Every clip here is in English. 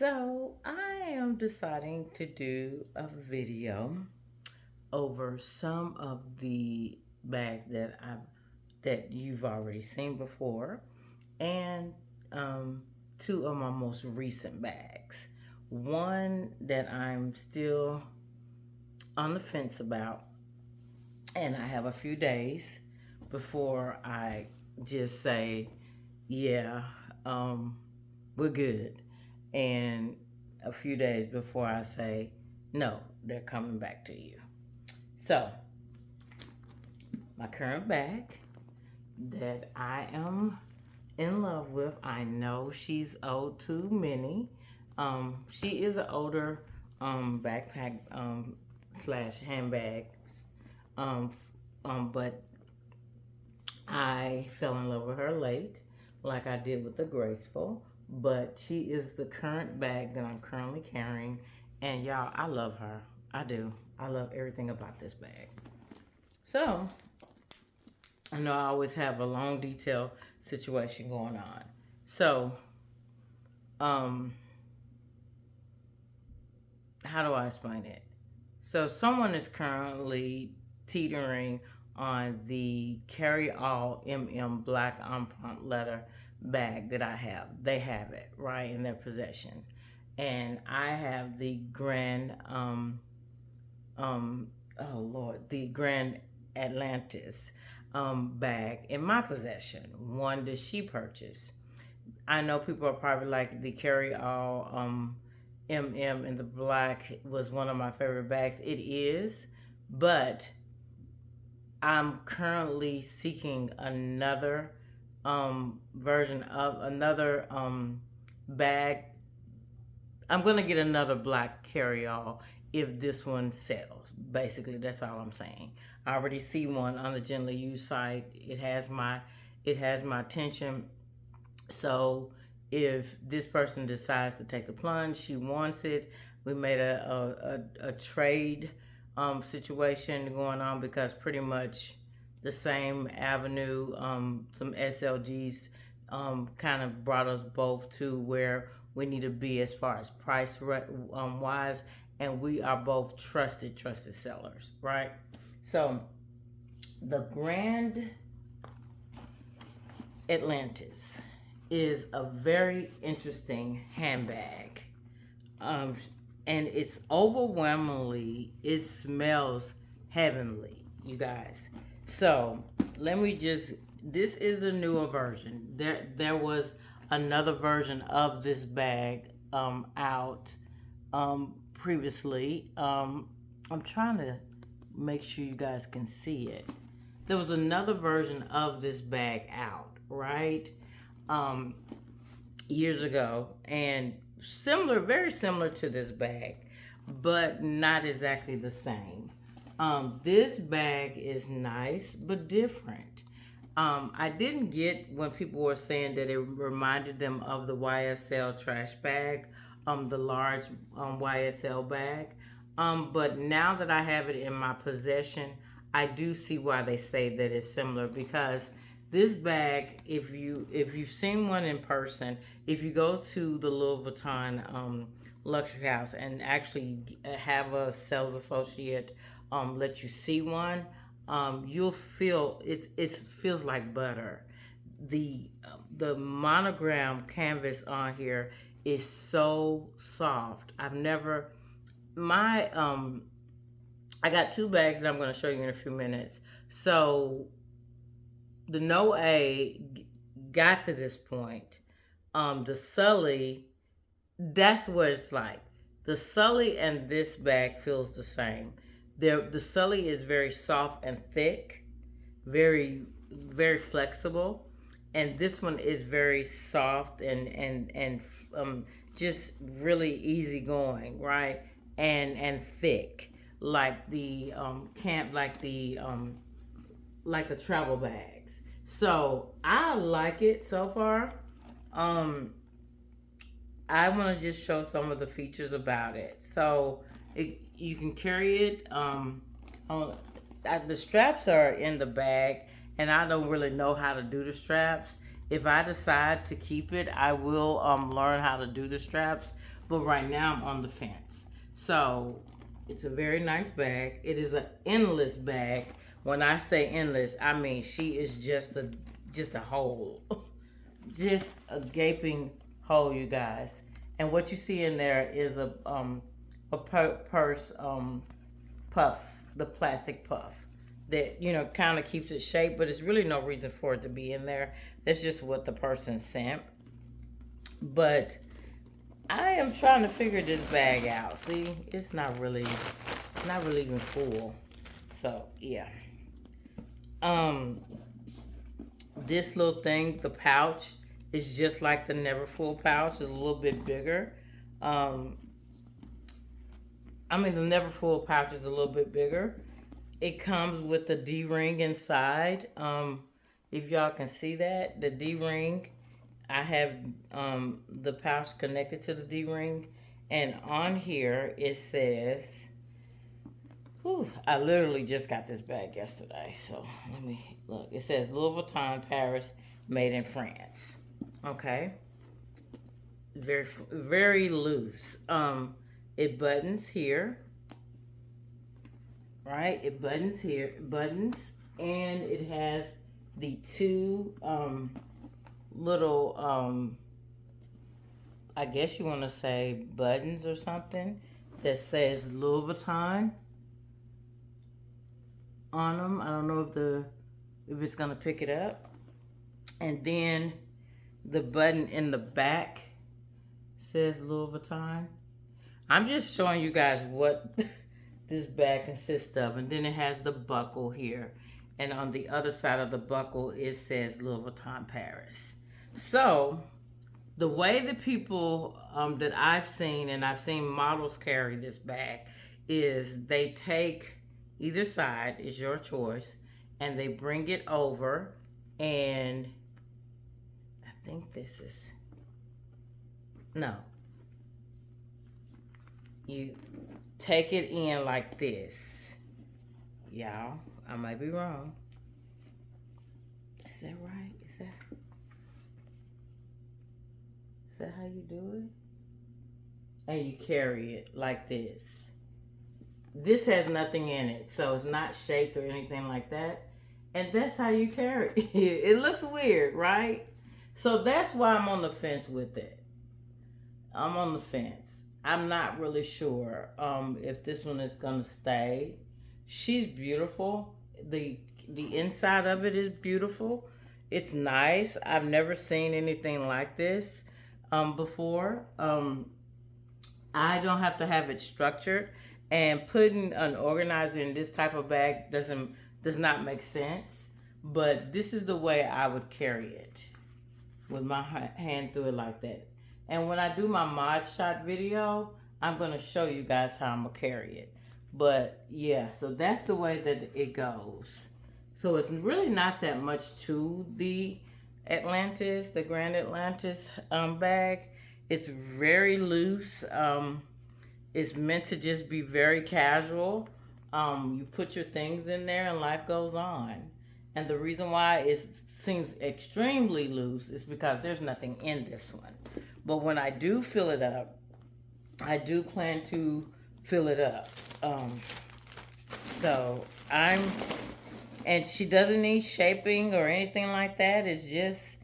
So I am deciding to do a video over some of the bags that you've already seen before, and two of my most recent bags. One that I'm still on the fence about, and I have a few days before I just say, yeah, um, we're good, and a few days before I say, no, they're coming back to you. So, my current bag that I am in love with, I know she's old to many. She is an older backpack slash handbag, um, but I fell in love with her late, like I did with the Graceful. But she is the current bag that I'm currently carrying, and y'all, I love her. I do. I love everything about this bag. So I know I always have a long detail situation going on. So, um, how do I explain it? So someone is currently teetering on the Carry All Black Empreinte leather bag that I have. They have it right in their possession, and I have the um oh Lord, the Grand Atlantis bag in my possession. One that she purchased. I know people are probably like the Carry All in the black was one of my favorite bags. It is, but I'm currently seeking another version of another bag. I'm gonna get another black Carry All if this one sells. Basically, that's all I'm saying. I already see one on the Gently Used site. It has my attention. So if this person decides to take the plunge, she wants it. We made a trade situation going on because pretty much the same avenue, some SLGs kind of brought us both to where we need to be as far as price wise, and we are both trusted sellers, right? So the Grand Atlantis is a very interesting handbag. Um, and it's overwhelmingly, it smells heavenly, you guys. So let me just, this is the newer version. There was another version of this bag out previously. I'm trying to make sure you guys can see it. There was another version of this bag out, right? Um, Years ago, and similar, very similar to this bag, but not exactly the same. This bag is nice but different. I didn't get when people were saying that it reminded them of the YSL trash bag, the large YSL bag. But now that I have it in my possession, I do see why they say that it's similar because this bag, if you've seen one in person, if you go to the Louis Vuitton luxury house and actually have a sales associate let you see one, you'll feel it. It feels like butter. The monogram canvas on here is so soft. I've never my I got two bags that I'm going to show you in a few minutes. So the No A got to this point. The Sully, that's what it's like. The Sully and this bag feels the same. The Sully is very soft and thick, very flexible, and this one is very soft and just really easygoing, right? And thick, like the camp, like the travel bags. So I like it so far. Um, I want to just show some of the features about it. So you can carry it. On the straps are in the bag, and I don't really know how to do the straps. If I decide to keep it, I will learn how to do the straps. but right now I'm on the fence. So it's a very nice bag. It is an endless bag. When I say endless, I mean she is just a hole. Just a gaping hole, you guys. And what you see in there is a purse puff, the plastic puff that kind of keeps it shaped, but it's really no reason for it to be in there. That's just what the person sent. But I am trying to figure this bag out. See, it's not really even full. So yeah. This little thing, the pouch, is just like the Neverfull pouch. It's a little bit bigger. The Neverfull pouch is a little bit bigger. It comes with the D-ring inside. If y'all can see that, the D-ring, I have the pouch connected to the D-ring. And on here, it says, I literally just got this bag yesterday. So let me look. It says Louis Vuitton, Paris, made in France. Okay. Very, very loose. It buttons here. Right? It buttons here. Buttons. And it has the two little, I guess you want to say buttons or something that says Louis Vuitton on them. I don't know if it's gonna pick it up. And then the button in the back says Louis Vuitton. I'm just showing you guys what this bag consists of. And then it has the buckle here, and on the other side of the buckle it says Louis Vuitton Paris. So the way the people that I've seen, and I've seen models carry this bag, is they take either side, is your choice, and they bring it over, and I think this is, no, you take it in like this. Y'all, I might be wrong. Is that right? Is that how you do it? And you carry it like this. This has nothing in it, so it's not shaped or anything like that. And that's how you carry it. It looks weird, right? So that's why I'm on the fence with it. I'm on the fence. I'm not really sure if this one is gonna stay. She's beautiful. The inside of it is beautiful. It's nice. I've never seen anything like this before. I don't have to have it structured, and putting an organizer in this type of bag does not make sense. But this is the way I would carry it, with my hand through it like that. And when I do my mod shot video, I'm going to show you guys how I'm going to carry it. But yeah, so that's the way that it goes. So it's really not that much to the Atlantis, the Grand Atlantis bag. It's very loose. It's meant to just be very casual. You put your things in there and life goes on. And the reason why it seems extremely loose is because there's nothing in this one. But when I do fill it up, I do plan to fill it up. And she doesn't need shaping or anything like that. It's just,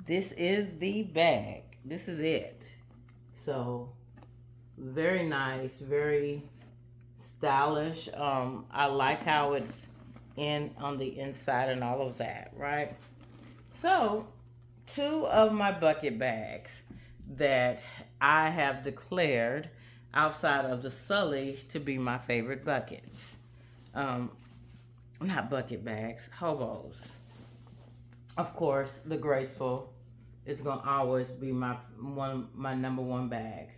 this is the bag. This is it. So, very nice, very stylish. I like how it's on the inside and all of that, right? So, two of my bucket bags that I have declared outside of the Sully to be my favorite buckets. Not bucket bags, hobos. Of course, the Graceful is gonna always be my number one bag.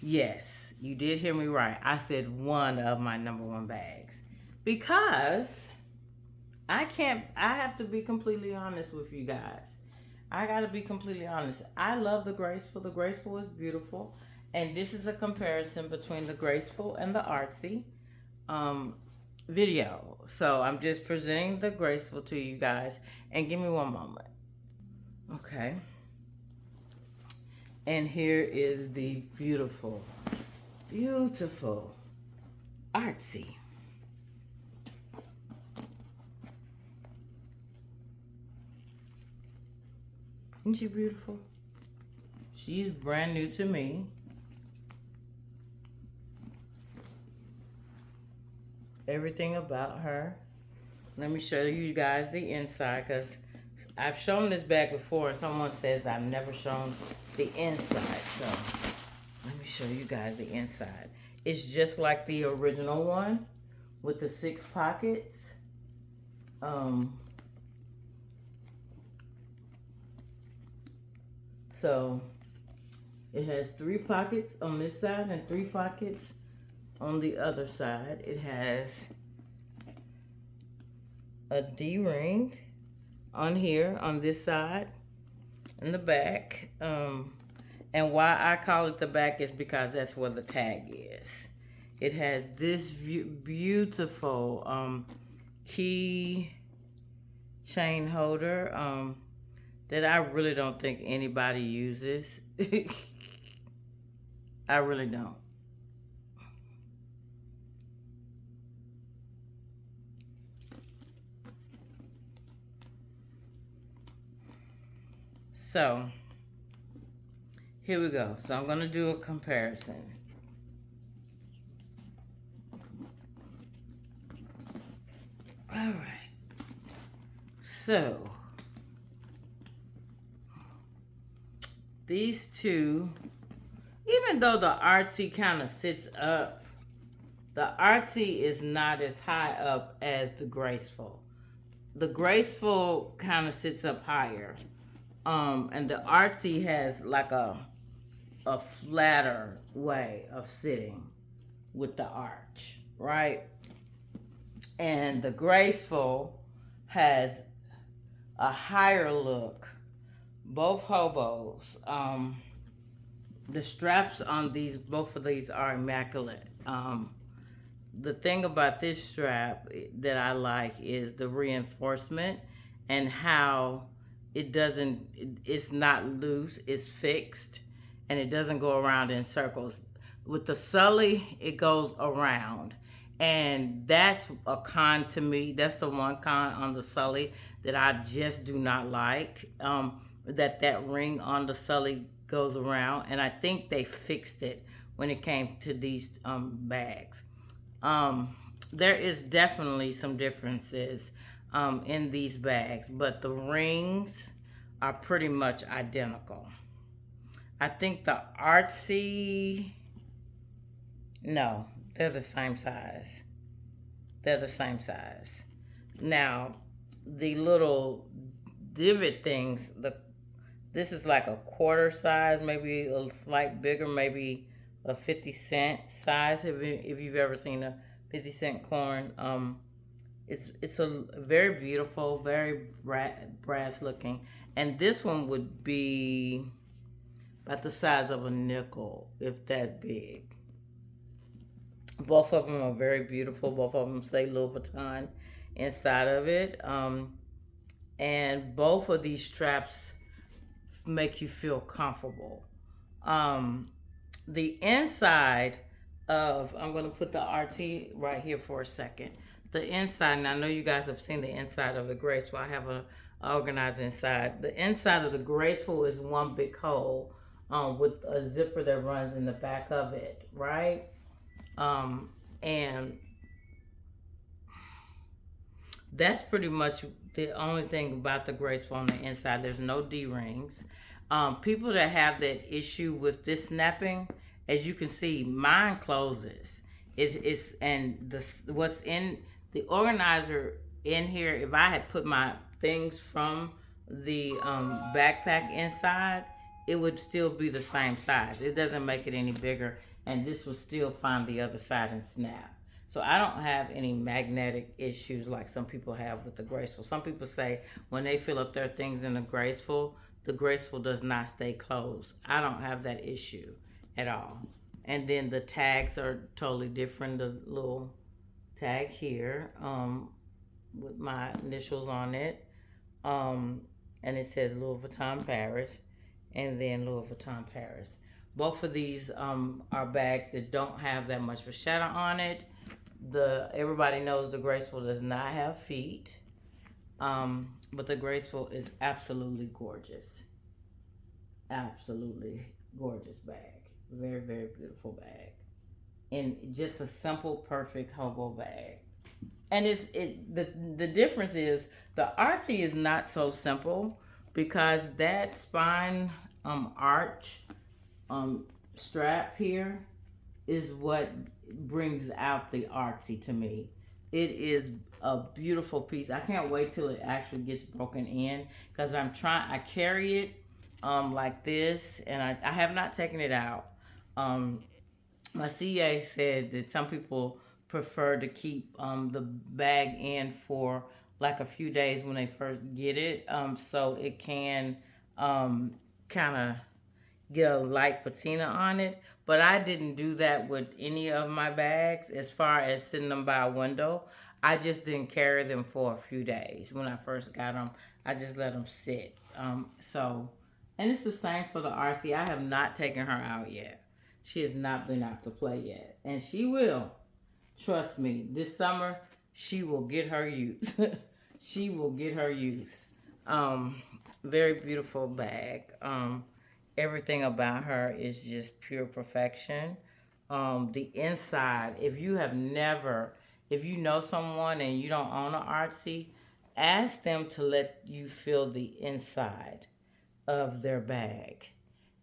Yes, you did hear me right. I said one of my number one bags. Because I have to be completely honest with you guys. I gotta be completely honest. I love the Graceful. The Graceful is beautiful. And this is a comparison between the Graceful and the Artsy video. So I'm just presenting the Graceful to you guys. And give me one moment. Okay. And here is the beautiful, beautiful Artsy. Isn't she beautiful? She's brand new to me. Everything about her. Let me show you guys the inside, because I've shown this bag before and someone says I've never shown the inside. So let me show you guys the inside. It's just like the original one with the 6 pockets. So it has 3 pockets on this side and 3 pockets on the other side. It has a D-ring on here on this side in the back. And why I call it the back is because that's where the tag is. It has this beautiful key chain holder that I really don't think anybody uses. I really don't. So here we go. So I'm going to do a comparison. All right. So these two, even though the Artsy kind of sits up, the Artsy is not as high up as the Graceful. The Graceful kind of sits up higher. And the Artsy has like a flatter way of sitting with the arch, right? And the Graceful has a higher look. Both hobos. The straps on both of these are immaculate. The thing about this strap that I like is the reinforcement and how it's not loose, it's fixed, and it doesn't go around in circles. With the Sully, it goes around, and that's a con to me. That's the one con on the Sully that I just do not like, that ring on the Sully goes around, and I think they fixed it when it came to these bags. There is definitely some differences in these bags, but the rings are pretty much identical. I think the Artsy, no, they're the same size. They're the same size. Now, the little divot things, this is like a quarter size, maybe a slight bigger, maybe a 50-cent size, if you've ever seen a 50-cent coin. It's a very beautiful, very brass looking, and this one would be about the size of a nickel, if that big. Both of them are very beautiful. Both of them say Louis Vuitton inside of it, and both of these straps make you feel comfortable. The inside of, I'm going to put the RT right here for a second. The inside, and I know you guys have seen the inside of the Graceful. I have an organizer inside. The inside of the Graceful is one big hole with a zipper that runs in the back of it, right? And that's pretty much the only thing about the Graceful on the inside. There's no D-rings. People that have that issue with this snapping, as you can see, mine closes. What's in the organizer in here, if I had put my things from the backpack inside, it would still be the same size. It doesn't make it any bigger, and this will still find the other side and snap. So I don't have any magnetic issues like some people have with the Graceful. Some people say when they fill up their things in the Graceful does not stay closed. I don't have that issue at all. And then the tags are totally different. The little tag here with my initials on it, and it says Louis Vuitton Paris. and then Louis Vuitton Paris. Both of these are bags that don't have that much shadow on it. Everybody knows the Graceful does not have feet, but the Graceful is absolutely gorgeous. Absolutely gorgeous bag. Very, very beautiful bag. And just a simple, perfect hobo bag. And the difference is the artsy is not so simple because that spine arch strap here is what brings out the artsy to me. It is a beautiful piece. I can't wait till it actually gets broken in because I carry it like this, and I have not taken it out. My CA said that some people prefer to keep the bag in for like a few days when they first get it, so it can kind of get a light patina on it. But I didn't do that with any of my bags as far as sitting them by a window. I just didn't carry them for a few days. When I first got them, I just let them sit. And it's the same for the RC. I have not taken her out yet. She has not been out to play yet. And she will. Trust me. This summer, she will get her use. She will get her use. Very beautiful bag. Everything about her is just pure perfection. The inside, if you know someone and you don't own an artsy, ask them to let you feel the inside of their bag.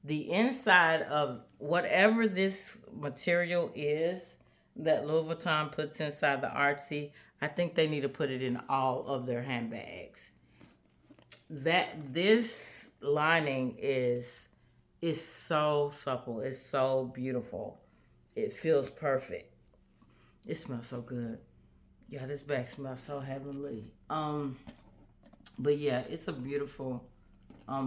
The inside of whatever this material is that Louis Vuitton puts inside the artsy, I think they need to put it in all of their handbags. This lining is so supple. It's so beautiful. It feels perfect. It smells so good. Yeah, this bag smells so heavenly. But yeah, it's a beautiful,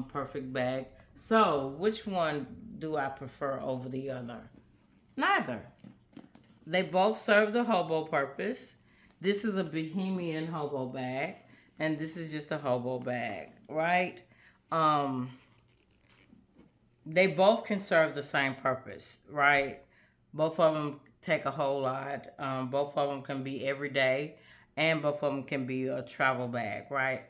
perfect bag. So, which one do I prefer over the other? Neither. They both serve the hobo purpose. This is a Bohemian hobo bag, and this is just a hobo bag, right? They both can serve the same purpose, right? Both of them take a whole lot. Both of them can be every day, and both of them can be a travel bag, right?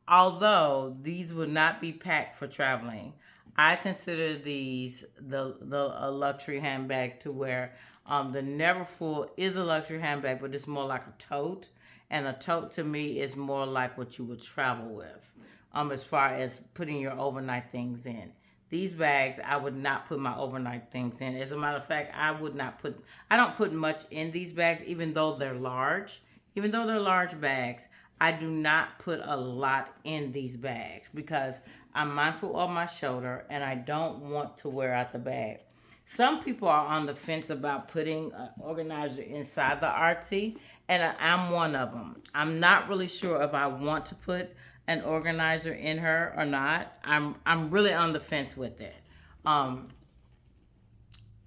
Although these would not be packed for traveling, I consider these a luxury handbag to where the Neverfull is a luxury handbag, but it's more like a tote, and a tote to me is more like what you would travel with, as far as putting your overnight things in. These bags, I would not put my overnight things in. As a matter of fact, I don't put much in these bags, even though they're large. Even though they're large bags, I do not put a lot in these bags because I'm mindful of my shoulder and I don't want to wear out the bag. Some people are on the fence about putting an organizer inside the artsy, and I'm one of them. I'm not really sure if I want to put an organizer in her or not. I'm really on the fence with it.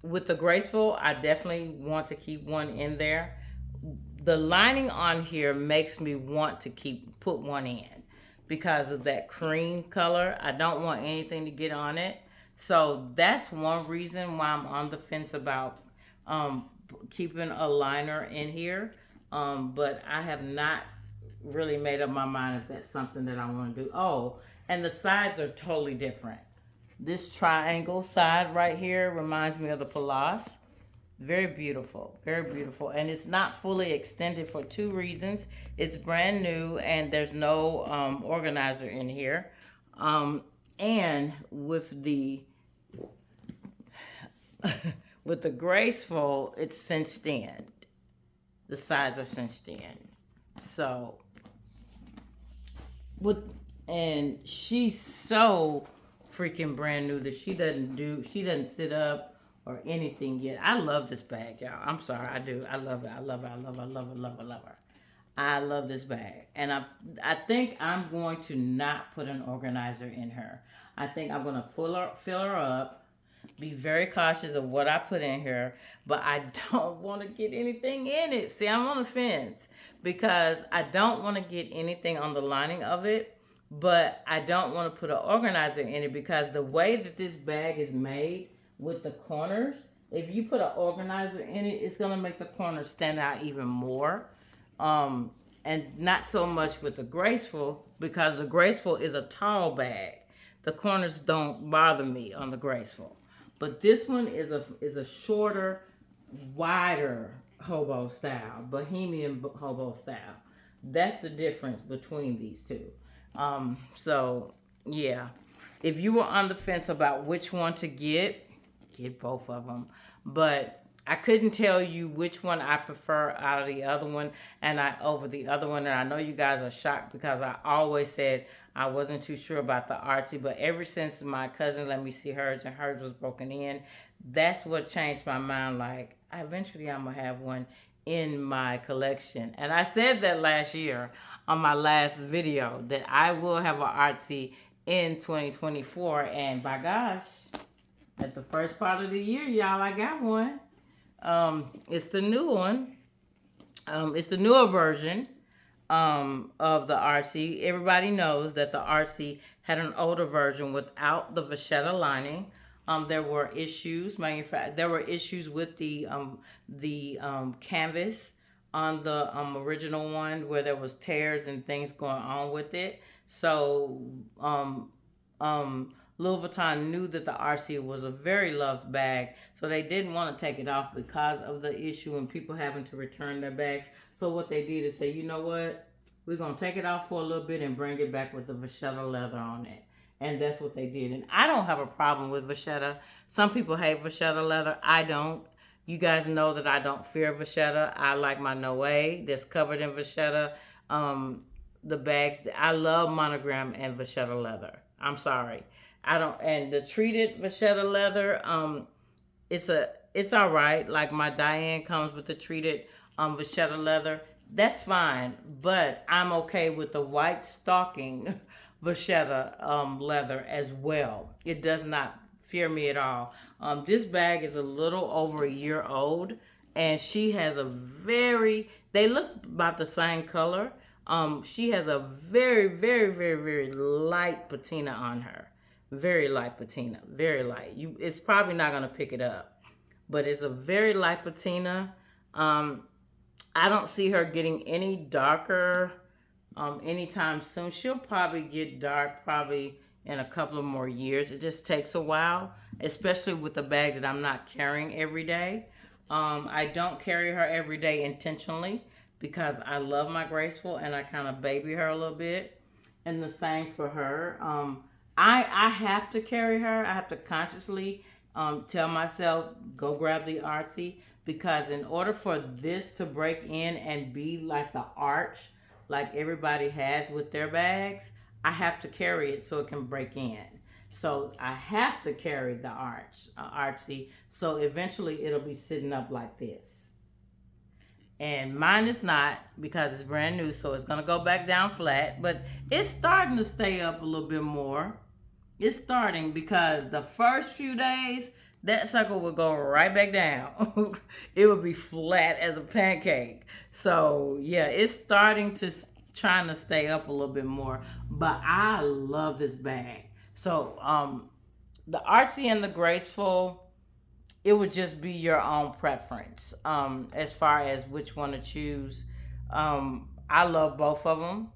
With the Graceful, I definitely want to keep one in there. The lining on here makes me want to put one in because of that cream color. I don't want anything to get on it. So that's one reason why I'm on the fence about keeping a liner in here. But I have not really made up my mind if that's something that I want to do. Oh, and the sides are totally different. This triangle side right here reminds me of the Pallas. Very beautiful, very beautiful. And it's not fully extended for two reasons. It's brand new and there's no organizer in here. And with the with the Graceful, it's cinched in. The sides are cinched in. So, and she's so freaking brand new that she doesn't sit up or anything yet. I love this bag, y'all. I'm sorry, I do. I love it. I love it. I love it. I love it. Love it. Love her. I love this bag, and I think I'm going to not put an organizer in her. I think I'm gonna fill her up. Be very cautious of what I put in here, but I don't want to get anything in it. See, I'm on the fence because I don't want to get anything on the lining of it, but I don't want to put an organizer in it because the way that this bag is made with the corners, if you put an organizer in it, it's gonna make the corners stand out even more. Um, and not so much with the graceful because the graceful is a tall bag. The corners don't bother me on the graceful, but this one is a shorter, wider hobo style, bohemian hobo style. That's the difference between these two. So yeah, if you were on the fence about which one to get both of them. But I couldn't tell you which one I prefer out of the other one and I over the other one. And I know you guys are shocked because I always said I wasn't too sure about the artsy, but ever since my cousin let me see hers and hers was broken in, that's what changed my mind. Like eventually I'm gonna have one in my collection. And I said that last year on my last video that I will have an artsy in 2024, and by gosh, at the first part of the year, y'all, I got one. It's the new one. It's the newer version of the Artsy. Everybody knows that the Artsy had an older version without the vachetta lining. There were issues, there were issues with the canvas on the original one where there was tears and things going on with it. So Louis Vuitton knew that the RC was a very loved bag, so they didn't want to take it off because of the issue and people having to return their bags. So what they did is say, you know what, we're going to take it off for a little bit and bring it back with the vachetta leather on it. And that's what they did. And I don't have a problem with vachetta. Some people hate vachetta leather. I don't. You guys know that I don't fear vachetta. I like my Noe that's covered in vachetta. The bags, I love monogram and vachetta leather. I'm sorry. I don't, and the treated vachetta leather, it's all right. Like my Diane comes with the treated vachetta leather. That's fine, but I'm okay with the white stocking vachetta leather as well. It does not fear me at all. This bag is a little over a year old, and she has a they look about the same color. She has a very, very, very, very light patina on her. Very light patina, very light. It's probably not gonna pick it up, but it's a very light patina. I don't see her getting any darker anytime soon. She'll probably get dark probably in a couple of more years. It just takes a while, especially with the bag that I'm not carrying every day. I don't carry her every day intentionally because I love my graceful and I kind of baby her a little bit. And the same for her. I have to carry her. I have to consciously tell myself, go grab the artsy, because in order for this to break in and be like the arch, like everybody has with their bags, I have to carry it so it can break in. So I have to carry the artsy, so eventually it'll be sitting up like this. And mine is not because it's brand new, so it's gonna go back down flat, but it's starting to stay up a little bit more. It's starting because the first few days, that sucker would go right back down. It would be flat as a pancake. So yeah, it's starting to trying to stay up a little bit more, but I love this bag. So the artsy and the graceful, it would just be your own preference as far as which one to choose. I love both of them.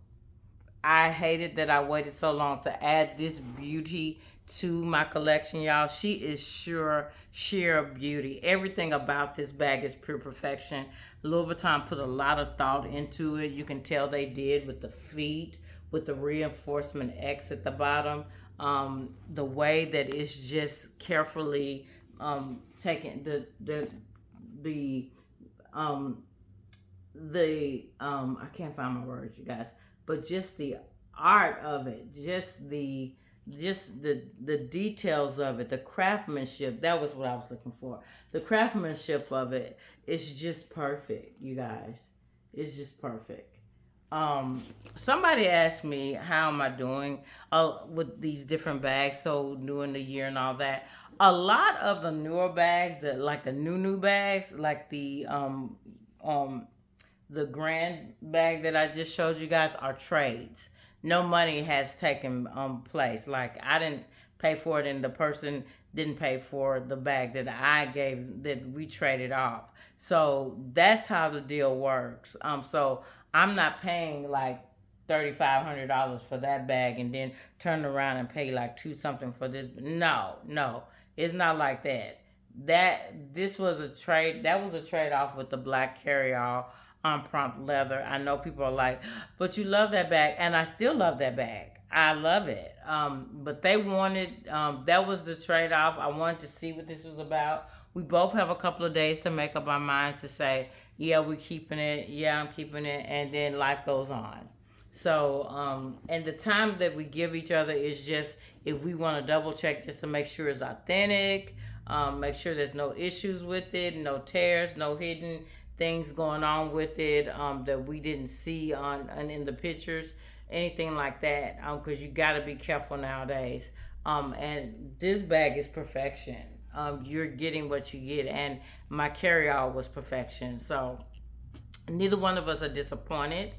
I hated that I waited so long to add this beauty to my collection, y'all. She is sheer beauty. Everything about this bag is pure perfection. Louis Vuitton put a lot of thought into it. You can tell they did with the feet, with the reinforcement X at the bottom. The way that it's just carefully taken, I can't find my words, you guys, but just the art of it, just the details of it, the craftsmanship, that was what I was looking for. The craftsmanship of it is just perfect, you guys. It's just perfect. Somebody asked me how am I doing with these different bags, so new in the year and all that. A lot of the newer bags, like the new bags, like the grand bag that I just showed you guys, are trades. no money has taken place. Like I didn't pay for it, and the person didn't pay for the bag that I gave that we traded off. So that's how the deal works. So I'm not paying like $3,500 for that bag and then turn around and pay like two something for this. No, no, it's not like that. This was a trade. That was a trade off with the black carryall on prompt leather. I know people are like, but you love that bag, and I still love that bag. I love it. But they wanted, that was the trade off. I wanted to see what this was about. We both have a couple of days to make up our minds to say, yeah, we're keeping it. Yeah, I'm keeping it. And then life goes on. So, and the time that we give each other is just if we want to double check just to make sure it's authentic, make sure there's no issues with it, no tears, no hidden things going on with it that we didn't see on and in the pictures, anything like that. Because you got to be careful nowadays. And this bag is perfection. You're getting what you get, and my carry-all was perfection. So neither one of us are disappointed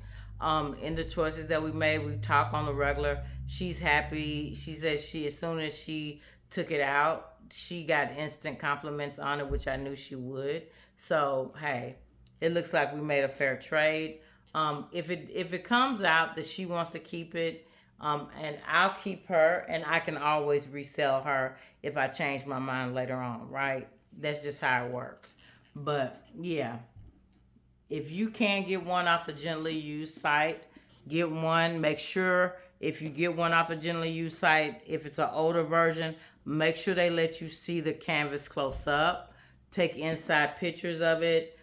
in the choices that we made. We talk on the regular. She's happy. She says as soon as she took it out, she got instant compliments on it, which I knew she would. So hey, it looks like we made a fair trade. If it comes out that she wants to keep it, and I'll keep her, and I can always resell her if I change my mind later on, right? That's just how it works. But yeah, if you can get one off the Gently Used site, get one. Make sure if you get one off the Gently Used site, if it's an older version, make sure they let you see the canvas close up. Take inside pictures of it,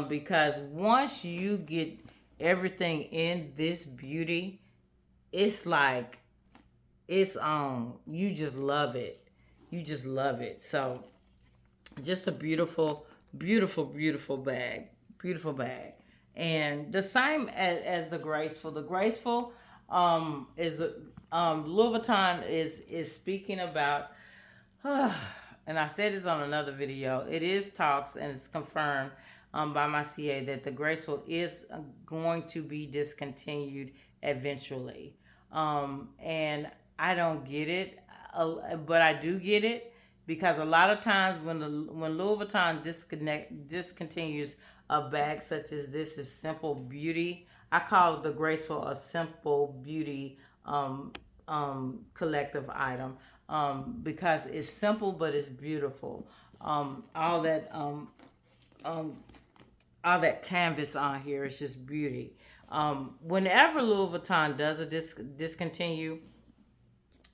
because once you get everything in this beauty, it's like it's on. You just love it. You just love it. So just a beautiful, beautiful, beautiful bag. Beautiful bag. And the same as the Graceful. The Graceful is Louis Vuitton is speaking about and I said this on another video. It is talks and it's confirmed by my CA that the Graceful is going to be discontinued eventually. And I don't get it, but I do get it because a lot of times when Louis Vuitton discontinues a bag such as this is Simple Beauty. I call the Graceful a Simple Beauty collective item because it's simple but it's beautiful. All that canvas on here is just beauty. Whenever Louis Vuitton does a discontinue,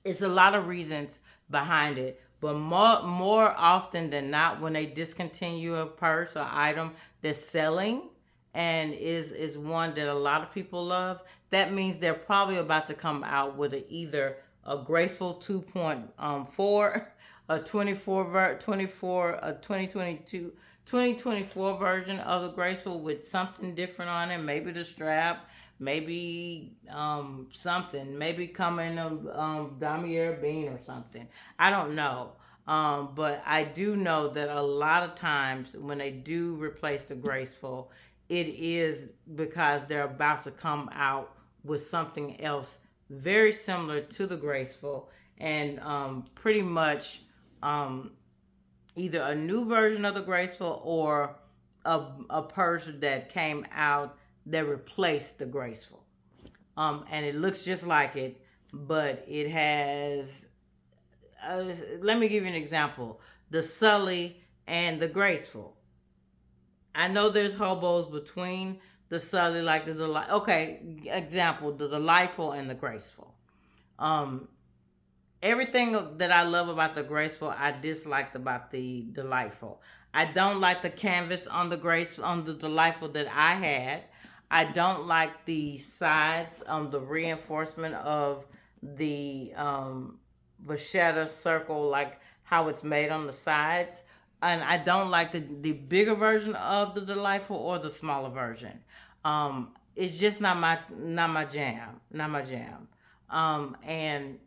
it's a lot of reasons behind it. But more often than not, when they discontinue a purse or item that's selling and is one that a lot of people love, that means they're probably about to come out with either a Graceful 2.4, a 2024 version of the Graceful with something different on it, maybe the strap, maybe something, maybe coming Damier Bean or something. I don't know. But I do know that a lot of times when they do replace the Graceful, it is because they're about to come out with something else very similar to the Graceful and pretty much either a new version of the Graceful or a purse that came out that replaced the Graceful. And it looks just like it, but it has, let me give you an example. The Sully and the Graceful. I know there's hobos between the Sully, like the Delight. Okay, example, the Delightful and the Graceful. Everything that I love about the Graceful, I disliked about the Delightful. I don't like the canvas on the Delightful that I had. I don't like the sides, the reinforcement of the vachetta circle, like how it's made on the sides. And I don't like the bigger version of the Delightful or the smaller version. It's just not my jam. And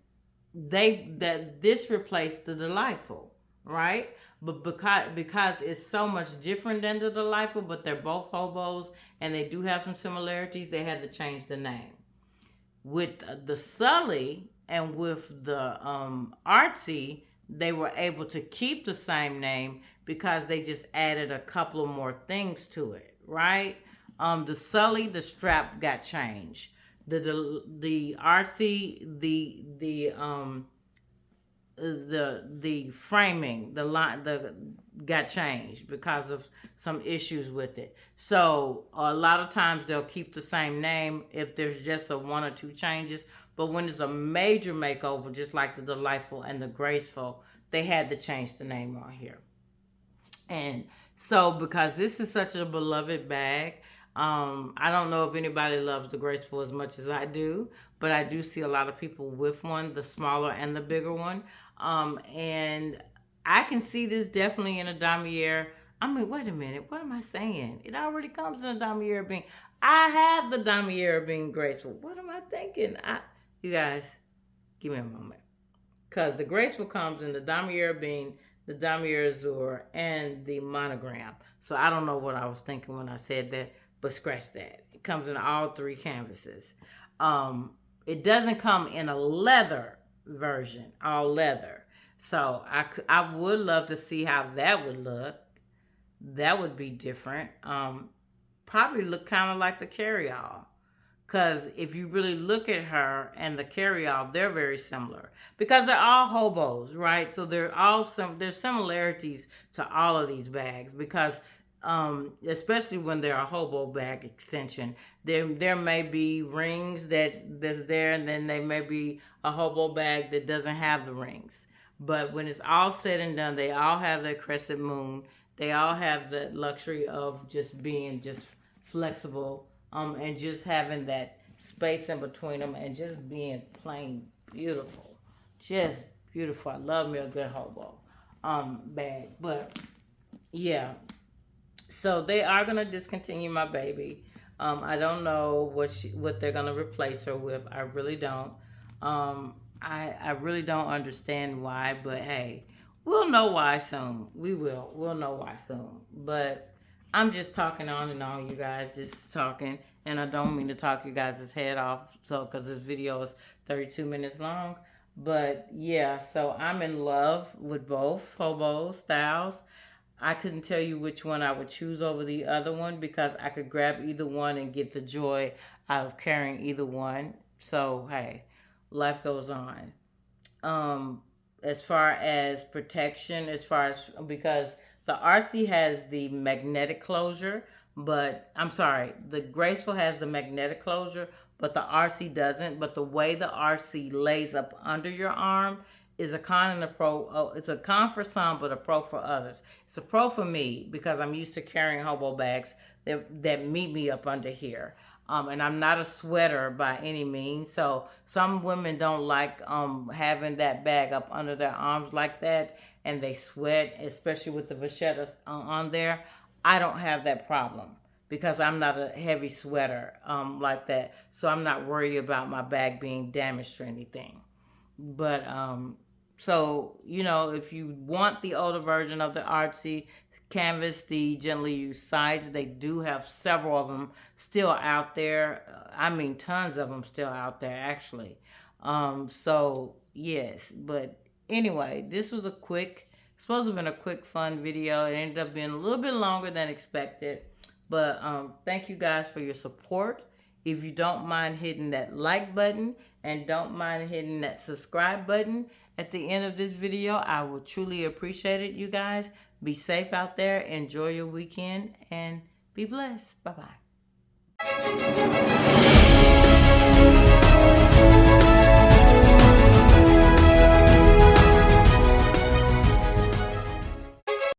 this replaced the Delightful, right? But because it's so much different than the Delightful, but they're both hobos and they do have some similarities, they had to change the name. With the Sully and with the Artsy, they were able to keep the same name because they just added a couple of more things to it, right? The Sully, the strap got changed. The Artsy, the framing, the line, the got changed because of some issues with it. So a lot of times they'll keep the same name if there's just a one or two changes. But when it's a major makeover, just like the Delightful and the Graceful, they had to change the name on here. And so because this is such a beloved bag, I don't know if anybody loves the Graceful as much as I do, but I do see a lot of people with one, the smaller and the bigger one. And I can see this definitely in a damier. I mean, wait a minute, what am I saying? It already comes in a damier being. I have the damier being Graceful. What am I thinking? You guys, give me a moment. Because the Graceful comes in the damier being, the damier azur, and the monogram. So I don't know what I was thinking when I said that, but scratch that. It comes in all three canvases. It doesn't come in a leather version, all leather. So I would love to see how that would look. That would be different. Probably look kind of like the carry-all. Because if you really look at her and the carry-all, they're very similar. Because they're all hobos, right? So there's similarities to all of these bags. Because especially when they're a hobo bag extension, there may be rings that's there, and then there may be a hobo bag that doesn't have the rings. But when it's all said and done, they all have their crescent moon. They all have the luxury of just being just flexible, and just having that space in between them, and just being plain beautiful. Just beautiful. I love me a good hobo bag. But yeah, so they are gonna discontinue my baby. I don't know what they're gonna replace her with. I really don't. I really don't understand why, but hey, we'll know why soon. We'll know why soon. But I'm just talking on and on, you guys, just talking, and I don't mean to talk you guys' head off, so because this video is 32 minutes long. But yeah, so I'm in love with both hobo styles. I couldn't tell you which one I would choose over the other one, because I could grab either one and get the joy out of carrying either one. So hey, life goes on. As far as protection, because the Artsy has the magnetic closure, but I'm sorry, the Graceful has the magnetic closure, but the Artsy doesn't. But the way the Artsy lays up under your arm is a con and a pro. Oh, it's a con for some, but a pro for others. It's a pro for me because I'm used to carrying hobo bags that meet me up under here. And I'm not a sweater by any means. So some women don't like having that bag up under their arms like that, and they sweat, especially with the vachetta on there. I don't have that problem because I'm not a heavy sweater like that. So I'm not worried about my bag being damaged or anything. But so, if you want the older version of the Artsy canvas, the gently used sides, they do have several of them still out there. I mean, tons of them still out there, actually. So yes, but anyway, this was supposed to have been a quick, fun video. It ended up being a little bit longer than expected. But thank you guys for your support. If you don't mind hitting that like button and don't mind hitting that subscribe button at the end of this video, I will truly appreciate it, you guys. Be safe out there. Enjoy your weekend and be blessed. Bye-bye.